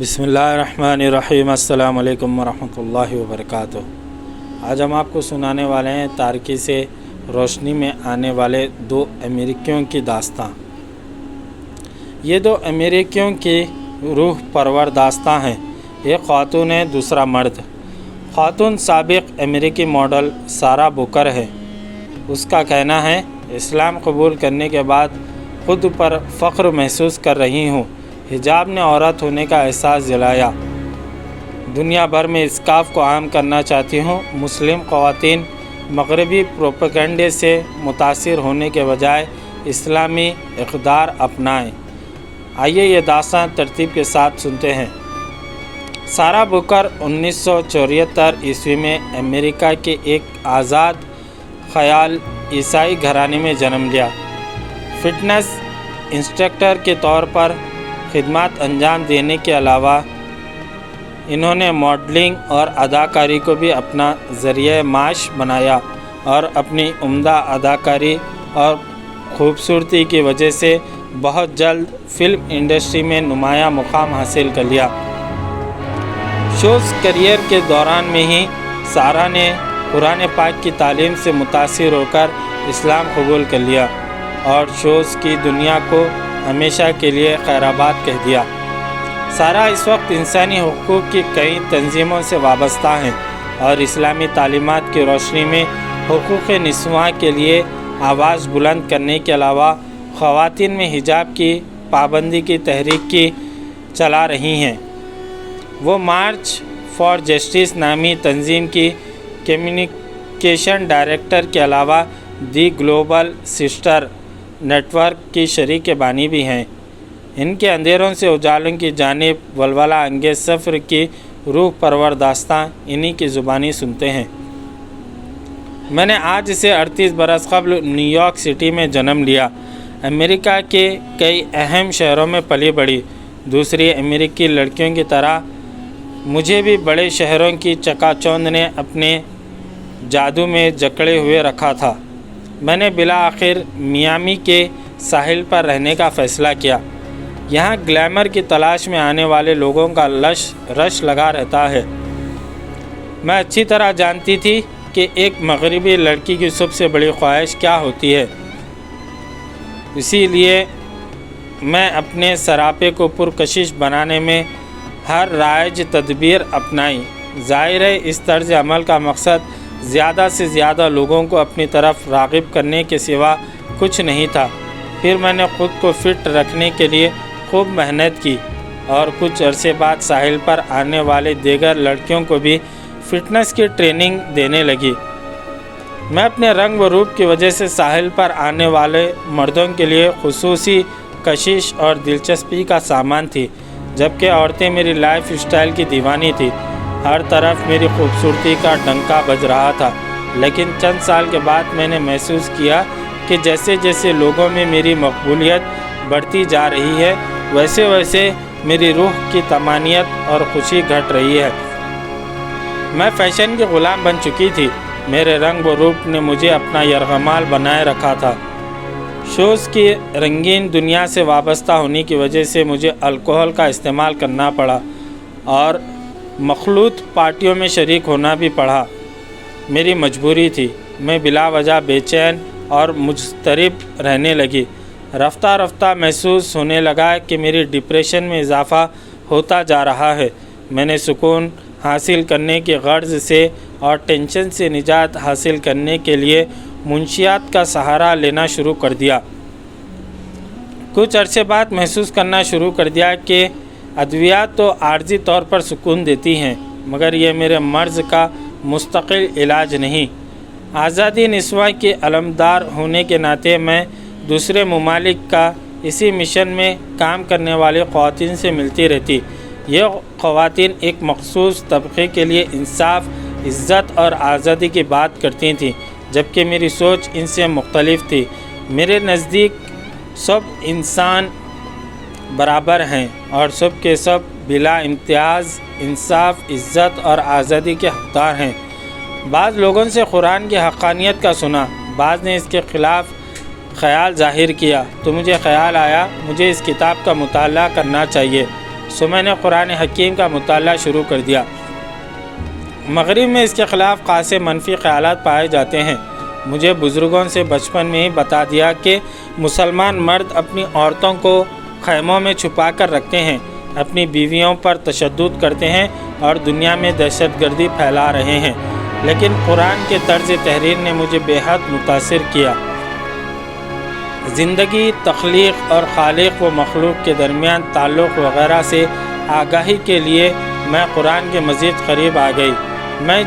بسم اللہ الرحمن الرحیم۔ السلام علیکم ورحمۃ اللہ وبرکاتہ۔ آج ہم آپ کو سنانے والے ہیں تاریکی سے روشنی میں آنے والے دو امریکیوں کی داستاں۔ یہ دو امریکیوں کی روح پرور داستاں ہیں، ایک خاتون ہے، دوسرا مرد۔ خاتون سابق امریکی ماڈل سارا بوکر ہے۔ اس کا کہنا ہے، اسلام قبول کرنے کے بعد خود پر فخر محسوس کر رہی ہوں۔ حجاب نے عورت ہونے کا احساس دلایا۔ دنیا بھر میں اسکارف کو عام کرنا چاہتی ہوں۔ مسلم خواتین مغربی پروپیگنڈے سے متاثر ہونے کے بجائے اسلامی اقدار اپنائیں۔ آئیے یہ داستان ترتیب کے ساتھ سنتے ہیں۔ سارا بوکر 1974 عیسوی میں امریکہ کے ایک آزاد خیال عیسائی گھرانے میں جنم لیا۔ فٹنس انسٹرکٹر کے طور پر خدمات انجام دینے کے علاوہ انہوں نے ماڈلنگ اور اداکاری کو بھی اپنا ذریعہ معاش بنایا اور اپنی عمدہ اداکاری اور خوبصورتی کی وجہ سے بہت جلد فلم انڈسٹری میں نمایاں مقام حاصل کر لیا۔ شوز کیریئر کے دوران میں ہی سارا نے قرآن پاک کی تعلیم سے متاثر ہو کر اسلام قبول کر لیا اور شوز کی دنیا کو ہمیشہ کے لیے خیرآباد کہہ دیا۔ سارا اس وقت انسانی حقوق کی کئی تنظیموں سے وابستہ ہیں اور اسلامی تعلیمات کی روشنی میں حقوق نسواں کے لیے آواز بلند کرنے کے علاوہ خواتین میں حجاب کی پابندی کی تحریک کی چلا رہی ہیں۔ وہ مارچ فار جسٹس نامی تنظیم کی کمیونیکیشن ڈائریکٹر کے علاوہ دی گلوبل سسٹر نیٹ ورک کی شریک بانی بھی ہیں۔ ان کے اندھیروں سے اجالوں کی جانب ولولہ انگیز سفر کی روح پرور داستاں انہی کی زبانی سنتے ہیں۔ میں نے آج سے 38 برس قبل نیو یارک سٹی میں جنم لیا۔ امریکہ کے کئی اہم شہروں میں پلی بڑھی۔ دوسری امریکی لڑکیوں کی طرح مجھے بھی بڑے شہروں کی چکا چوند نے اپنے جادو میں جکڑے ہوئے رکھا تھا۔ میں نے بالآخر میامی کے ساحل پر رہنے کا فیصلہ کیا۔ یہاں گلیمر کی تلاش میں آنے والے لوگوں کا رش لگا رہتا ہے۔ میں اچھی طرح جانتی تھی کہ ایک مغربی لڑکی کی سب سے بڑی خواہش کیا ہوتی ہے، اسی لیے میں اپنے سراپے کو پرکشش بنانے میں ہر رائج تدبیر اپنائی۔ ظاہر ہے اس طرز عمل کا مقصد زیادہ سے زیادہ لوگوں کو اپنی طرف راغب کرنے کے سوا کچھ نہیں تھا۔ پھر میں نے خود کو فٹ رکھنے کے لیے خوب محنت کی اور کچھ عرصے بعد ساحل پر آنے والے دیگر لڑکیوں کو بھی فٹنس کی ٹریننگ دینے لگی۔ میں اپنے رنگ و روپ کی وجہ سے ساحل پر آنے والے مردوں کے لیے خصوصی کشش اور دلچسپی کا سامان تھی، جبکہ عورتیں میری لائف اسٹائل کی دیوانی تھی۔ ہر طرف میری خوبصورتی کا ڈنکا بج رہا تھا، لیکن چند سال کے بعد میں نے محسوس کیا کہ جیسے جیسے لوگوں میں میری مقبولیت بڑھتی جا رہی ہے، ویسے ویسے میری روح کی طمانینت اور خوشی گھٹ رہی ہے۔ میں فیشن کی غلام بن چکی تھی۔ میرے رنگ و روپ نے مجھے اپنا یرغمال بنائے رکھا تھا۔ شوز کی رنگین دنیا سے وابستہ ہونے کی وجہ سے مجھے الکوہل کا استعمال کرنا پڑا اور مخلوط پارٹیوں میں شریک ہونا بھی پڑا۔ میری مجبوری تھی۔ میں بلا وجہ بے چین اور مضطرب رہنے لگی۔ رفتہ رفتہ محسوس ہونے لگا کہ میری ڈپریشن میں اضافہ ہوتا جا رہا ہے۔ میں نے سکون حاصل کرنے کی غرض سے اور ٹینشن سے نجات حاصل کرنے کے لیے منشیات کا سہارا لینا شروع کر دیا۔ کچھ عرصے بعد محسوس کرنا شروع کر دیا کہ ادویات تو عارضی طور پر سکون دیتی ہیں، مگر یہ میرے مرض کا مستقل علاج نہیں۔ آزادی نسواں کے علمدار ہونے کے ناطے میں دوسرے ممالک کا اسی مشن میں کام کرنے والی خواتین سے ملتی رہتی۔ یہ خواتین ایک مخصوص طبقے کے لیے انصاف، عزت اور آزادی کی بات کرتی تھیں، جبکہ میری سوچ ان سے مختلف تھی۔ میرے نزدیک سب انسان برابر ہیں اور سب کے سب بلا امتیاز انصاف، عزت اور آزادی کے حقدار ہیں۔ بعض لوگوں سے قرآن کی حقانیت کا سنا، بعض نے اس کے خلاف خیال ظاہر کیا، تو مجھے خیال آیا مجھے اس کتاب کا مطالعہ کرنا چاہیے۔ سو میں نے قرآن حکیم کا مطالعہ شروع کر دیا۔ مغرب میں اس کے خلاف خاصے منفی خیالات پائے جاتے ہیں۔ مجھے بزرگوں سے بچپن میں ہی بتا دیا کہ مسلمان مرد اپنی عورتوں کو خیموں میں چھپا کر رکھتے ہیں، اپنی بیویوں پر تشدد کرتے ہیں اور دنیا میں دہشت گردی پھیلا رہے ہیں، لیکن قرآن کے طرز تحریر نے مجھے بے حد متاثر کیا۔ زندگی، تخلیق اور خالق و مخلوق کے درمیان تعلق وغیرہ سے آگاہی کے لیے میں قرآن کے مزید قریب آ گئی۔ میں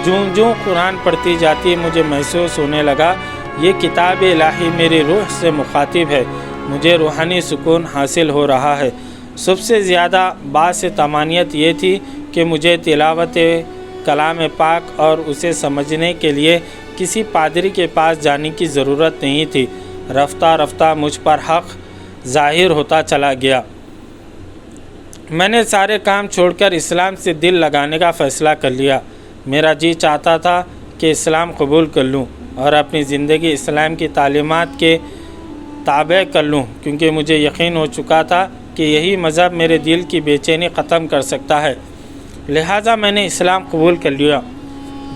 جوں قرآن پڑھتی جاتی مجھے محسوس ہونے لگا یہ کتاب الہی میری روح سے مخاطب ہے، مجھے روحانی سکون حاصل ہو رہا ہے۔ سب سے زیادہ باعث طمانینت یہ تھی کہ مجھے تلاوت کلام پاک اور اسے سمجھنے کے لیے کسی پادری کے پاس جانے کی ضرورت نہیں تھی۔ رفتہ رفتہ مجھ پر حق ظاہر ہوتا چلا گیا۔ میں نے سارے کام چھوڑ کر اسلام سے دل لگانے کا فیصلہ کر لیا۔ میرا جی چاہتا تھا کہ اسلام قبول کر لوں اور اپنی زندگی اسلام کی تعلیمات کے تابع کر لوں، کیونکہ مجھے یقین ہو چکا تھا کہ یہی مذہب میرے دل کی بے چینی ختم کر سکتا ہے۔ لہٰذا میں نے اسلام قبول کر لیا،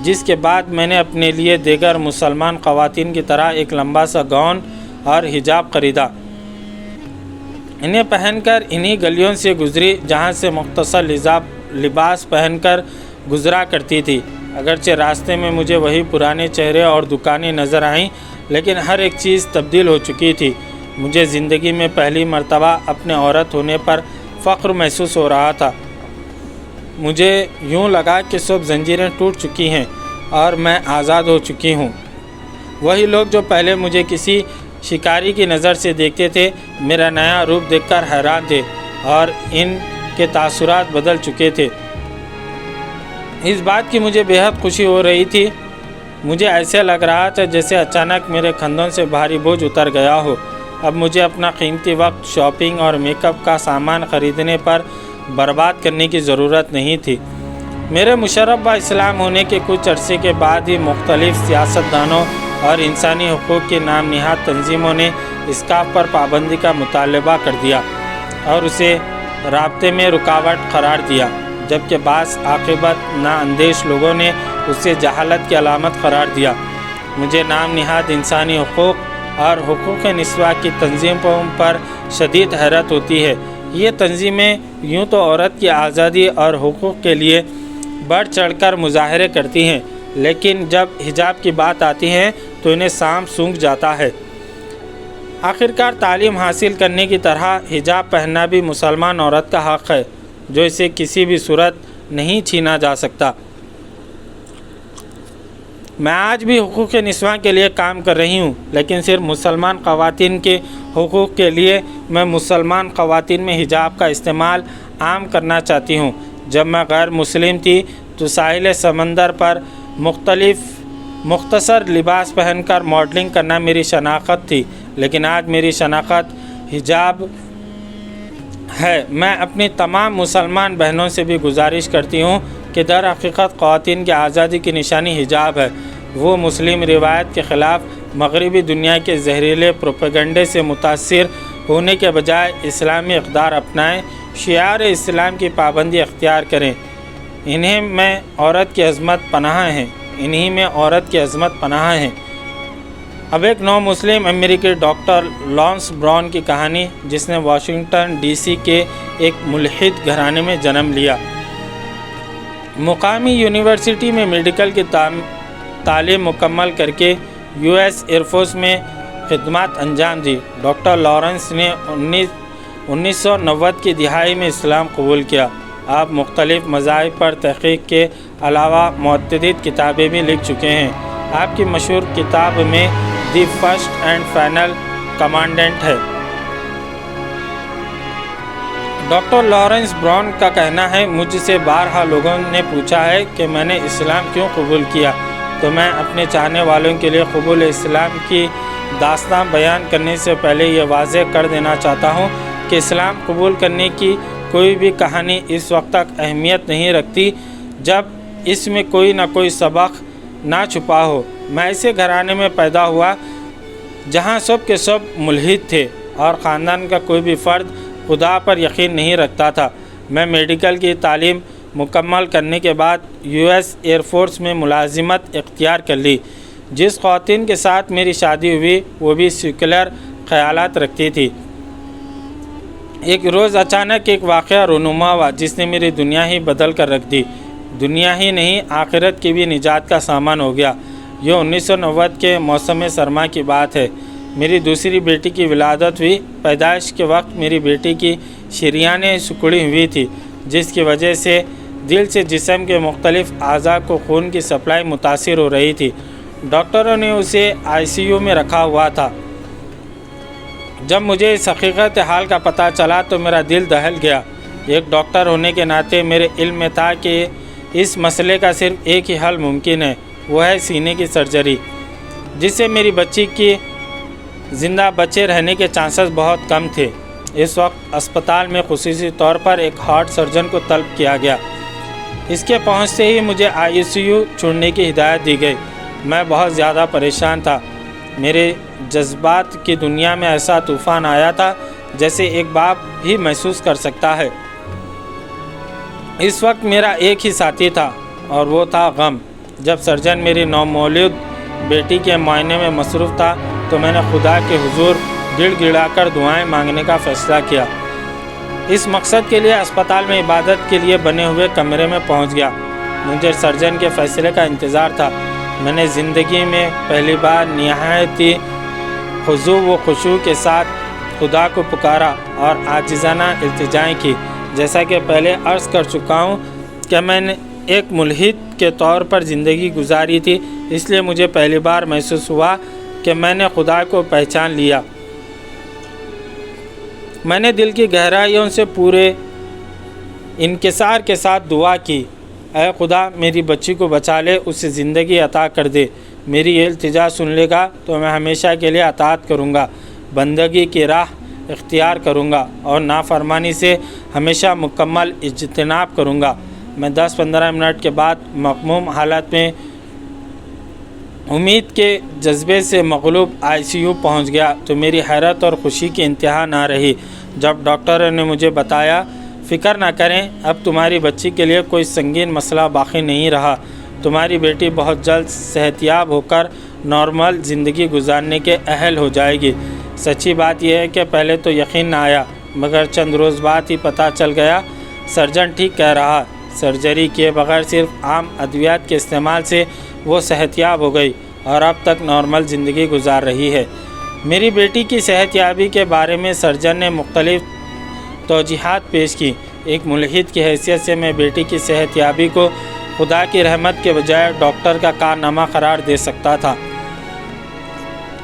جس کے بعد میں نے اپنے لیے دیگر مسلمان خواتین کی طرح ایک لمبا سا گاؤن اور حجاب خریدا۔ انہیں پہن کر انہی گلیوں سے گزری جہاں سے مختصر لباس پہن کر گزرا کرتی تھی۔ اگرچہ راستے میں مجھے وہی پرانے چہرے اور دکانیں نظر آئیں، لیکن ہر ایک چیز تبدیل ہو چکی تھی۔ مجھے زندگی میں پہلی مرتبہ اپنے عورت ہونے پر فخر محسوس ہو رہا تھا۔ مجھے یوں لگا کہ سب زنجیریں ٹوٹ چکی ہیں اور میں آزاد ہو چکی ہوں۔ وہی لوگ جو پہلے مجھے کسی شکاری کی نظر سے دیکھتے تھے، میرا نیا روپ دیکھ کر حیران تھے اور ان کے تاثرات بدل چکے تھے۔ اس بات کی مجھے بے حد خوشی ہو رہی تھی۔ مجھے ایسے لگ رہا تھا جیسے اچانک میرے کندھوں سے بھاری بوجھ اتر گیا ہو۔ اب مجھے اپنا قیمتی وقت شاپنگ اور میک اپ کا سامان خریدنے پر برباد کرنے کی ضرورت نہیں تھی۔ میرے مشرف اسلام ہونے کے کچھ عرصے کے بعد ہی مختلف سیاستدانوں اور انسانی حقوق کی نام نہاد تنظیموں نے اسکارف پر پابندی کا مطالبہ کر دیا اور اسے رابطے میں رکاوٹ قرار دیا، جبکہ بعض عاقبت نااندیش لوگوں نے اسے جہالت کی علامت قرار دیا۔ مجھے نام نہاد انسانی حقوق اور حقوق نسواں کی تنظیموں پر شدید حیرت ہوتی ہے۔ یہ تنظیمیں یوں تو عورت کی آزادی اور حقوق کے لیے بڑھ چڑھ کر مظاہرے کرتی ہیں، لیکن جب حجاب کی بات آتی ہے تو انہیں سانپ سونگھ جاتا ہے۔ آخرکار تعلیم حاصل کرنے کی طرح حجاب پہننا بھی مسلمان عورت کا حق ہے، جو اسے کسی بھی صورت نہیں چھینا جا سکتا۔ میں آج بھی حقوق نسواں کے لیے کام کر رہی ہوں، لیکن صرف مسلمان خواتین کے حقوق کے لیے میں مسلمان خواتین میں حجاب کا استعمال عام کرنا چاہتی ہوں۔ جب میں غیر مسلم تھی تو ساحل سمندر پر مختصر لباس پہن کر ماڈلنگ کرنا میری شناخت تھی، لیکن آج میری شناخت حجاب ہے۔ میں اپنی تمام مسلمان بہنوں سے بھی گزارش کرتی ہوں کہ در حقیقت خواتین کی آزادی کی نشانی حجاب ہے۔ وہ مسلم روایت کے خلاف مغربی دنیا کے زہریلے پروپیگنڈے سے متاثر ہونے کے بجائے اسلامی اقدار اپنائیں، شعار اسلام کی پابندی اختیار کریں۔ انہیں میں عورت کی عظمت پناہ ہیں۔ اب ایک نو مسلم امریکی ڈاکٹر لانس براؤن کی کہانی، جس نے واشنگٹن ڈی سی کے ایک ملحد گھرانے میں جنم لیا۔ مقامی یونیورسٹی میں میڈیکل کی تعلیم مکمل کر کے یو ایس ایئر فورس میں خدمات انجام دی۔ ڈاکٹر لارنس نے 1990 کی دہائی میں اسلام قبول کیا۔ آپ مختلف مذاہب پر تحقیق کے علاوہ متعدد کتابیں بھی لکھ چکے ہیں۔ آپ کی مشہور کتاب میں the first and final commandment ہے۔ ڈاکٹر لارنس براؤن کا کہنا ہے، مجھ سے بارہا لوگوں نے پوچھا ہے کہ میں نے اسلام کیوں قبول کیا، تو میں اپنے چاہنے والوں کے لیے قبول اسلام کی داستان بیان کرنے سے پہلے یہ واضح کر دینا چاہتا ہوں کہ اسلام قبول کرنے کی کوئی بھی کہانی اس وقت تک اہمیت نہیں رکھتی جب اس میں کوئی نہ کوئی سبق نہ چھپا ہو۔ میں ایسے گھرانے میں پیدا ہوا جہاں سب کے سب ملحد تھے اور خاندان کا کوئی بھی فرد خدا پر یقین نہیں رکھتا تھا۔ میں میڈیکل کی تعلیم مکمل کرنے کے بعد US ایئر فورس میں ملازمت اختیار کر لی۔ جس خواتین کے ساتھ میری شادی ہوئی وہ بھی سیکولر خیالات رکھتی تھی۔ ایک روز اچانک ایک واقعہ رونما ہوا جس نے میری دنیا ہی بدل کر رکھ دی۔ دنیا ہی نہیں، آخرت کی بھی نجات کا سامان ہو گیا۔ یہ 1990 کے موسم سرما کی بات ہے۔ میری دوسری بیٹی کی ولادت ہوئی۔ پیدائش کے وقت میری بیٹی کی شریانیں سکڑی ہوئی تھی، جس کی وجہ سے دل سے جسم کے مختلف اعضاء کو خون کی سپلائی متاثر ہو رہی تھی۔ ڈاکٹروں نے اسے ICU میں رکھا ہوا تھا۔ جب مجھے اس حقیقت حال کا پتہ چلا تو میرا دل دہل گیا۔ ایک ڈاکٹر ہونے کے ناطے میرے علم میں تھا کہ اس مسئلے کا صرف ایک ہی حل ممکن ہے، وہ ہے سینے کی سرجری، جس سے میری بچی کی زندہ بچے رہنے کے چانسز بہت کم تھے۔ اس وقت اسپتال میں خصوصی طور پر ایک ہارٹ سرجن کو طلب کیا گیا۔ اس کے پہنچتے ہی مجھے ICU چھوڑنے کی ہدایت دی گئی۔ میں بہت زیادہ پریشان تھا۔ میرے جذبات کی دنیا میں ایسا طوفان آیا تھا جیسے ایک باپ ہی محسوس کر سکتا ہے۔ اس وقت میرا ایک ہی ساتھی تھا اور وہ تھا غم۔ جب سرجن میری نومولود بیٹی کے معائنے میں مصروف تھا تو میں نے خدا کے حضور گڑ گڑا کر دعائیں مانگنے کا فیصلہ کیا۔ اس مقصد کے لیے اسپتال میں عبادت کے لیے بنے ہوئے کمرے میں پہنچ گیا۔ مجھے سرجن کے فیصلے کا انتظار تھا۔ میں نے زندگی میں پہلی بار نہایت ہی خضوع و خشوع کے ساتھ خدا کو پکارا اور عاجزانہ التجائیں کی۔ جیسا کہ پہلے عرض کر چکا ہوں کہ میں نے ایک ملحد کے طور پر زندگی گزاری تھی، اس لیے مجھے پہلی بار محسوس ہوا کہ میں نے خدا کو پہچان لیا۔ میں نے دل کی گہرائیوں سے پورے انکسار کے ساتھ دعا کی، اے خدا میری بچی کو بچا لے، اسے زندگی عطا کر دے۔ میری یہ التجا سن لے گا تو میں ہمیشہ کے لیے اطاعت کروں گا، بندگی کی راہ اختیار کروں گا اور نافرمانی سے ہمیشہ مکمل اجتناب کروں گا۔ میں 10-15 منٹ کے بعد مغموم حالت میں امید کے جذبے سے مغلوب ICU پہنچ گیا تو میری حیرت اور خوشی کی انتہا نہ رہی جب ڈاکٹر نے مجھے بتایا، فکر نہ کریں، اب تمہاری بچی کے لیے کوئی سنگین مسئلہ باقی نہیں رہا، تمہاری بیٹی بہت جلد صحت یاب ہو کر نارمل زندگی گزارنے کے اہل ہو جائے گی۔ سچی بات یہ ہے کہ پہلے تو یقین نہ آیا، مگر چند روز بعد ہی پتہ چل گیا سرجن ٹھیک کہہ رہا۔ سرجری کیے بغیر صرف عام ادویات کے استعمال سے وہ صحت یاب ہو گئی اور اب تک نارمل زندگی گزار رہی ہے۔ میری بیٹی کی صحت یابی کے بارے میں سرجن نے مختلف توجیحات پیش کی۔ ایک ملحد کی حیثیت سے میں بیٹی کی صحت یابی کو خدا کی رحمت کے بجائے ڈاکٹر کا کارنامہ قرار دے سکتا تھا،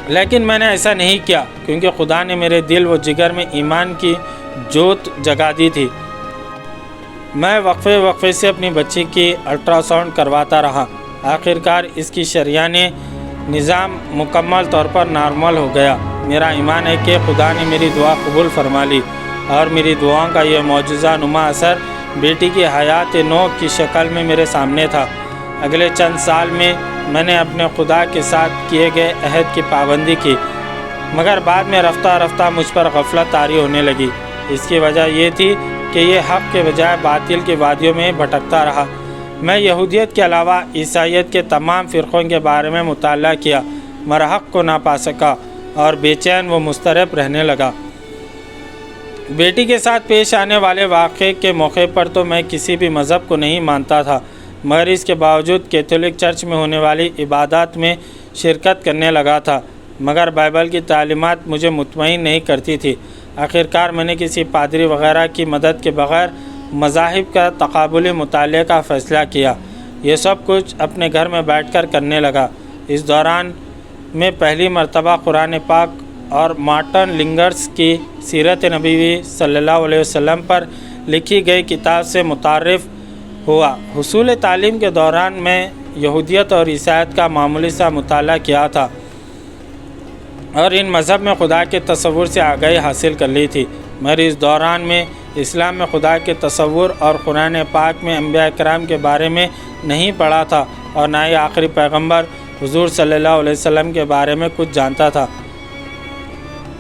لیکن میں نے ایسا نہیں کیا کیونکہ خدا نے میرے دل و جگر میں ایمان کی جوت جگا دی تھی۔ میں وقفے سے اپنی بچی کی الٹرا ساؤنڈ کرواتا رہا۔ آخرکار اس کی شریانیں نظام مکمل طور پر نارمل ہو گیا۔ میرا ایمان ہے کہ خدا نے میری دعا قبول فرما لی اور میری دعاؤں کا یہ معجزہ نما اثر بیٹی کی حیات نو کی شکل میں میرے سامنے تھا۔ اگلے چند سال میں میں نے اپنے خدا کے ساتھ کیے گئے عہد کی پابندی کی، مگر بعد میں رفتہ رفتہ مجھ پر غفلت طاری ہونے لگی۔ اس کی وجہ یہ تھی کہ یہ حق کے بجائے باطل کی وادیوں میں بھٹکتا رہا۔ میں یہودیت کے علاوہ عیسائیت کے تمام فرقوں کے بارے میں مطالعہ کیا، مگر حق کو نہ پا سکا اور بے چین و مضطرب رہنے لگا۔ بیٹی کے ساتھ پیش آنے والے واقعے کے موقع پر تو میں کسی بھی مذہب کو نہیں مانتا تھا، مگر اس کے باوجود کیتھولک چرچ میں ہونے والی عبادات میں شرکت کرنے لگا تھا، مگر بائبل کی تعلیمات مجھے مطمئن نہیں کرتی تھی۔ آخرکار میں نے کسی پادری وغیرہ کی مدد کے بغیر مذاہب کا تقابلی مطالعے کا فیصلہ کیا۔ یہ سب کچھ اپنے گھر میں بیٹھ کر کرنے لگا۔ اس دوران میں پہلی مرتبہ قرآن پاک اور مارٹن لنگرز کی سیرت نبوی صلی اللہ علیہ وسلم پر لکھی گئی کتاب سے متعارف ہوا۔ حصول تعلیم کے دوران میں یہودیت اور عیسائیت کا معمولی سا مطالعہ کیا تھا اور ان مذہب میں خدا کے تصور سے آگاہی حاصل کر لی تھی، مگر اس دوران میں اسلام میں خدا کے تصور اور قرآن پاک میں انبیاء کرام کے بارے میں نہیں پڑھا تھا اور نہ ہی آخری پیغمبر حضور صلی اللہ علیہ وسلم کے بارے میں کچھ جانتا تھا۔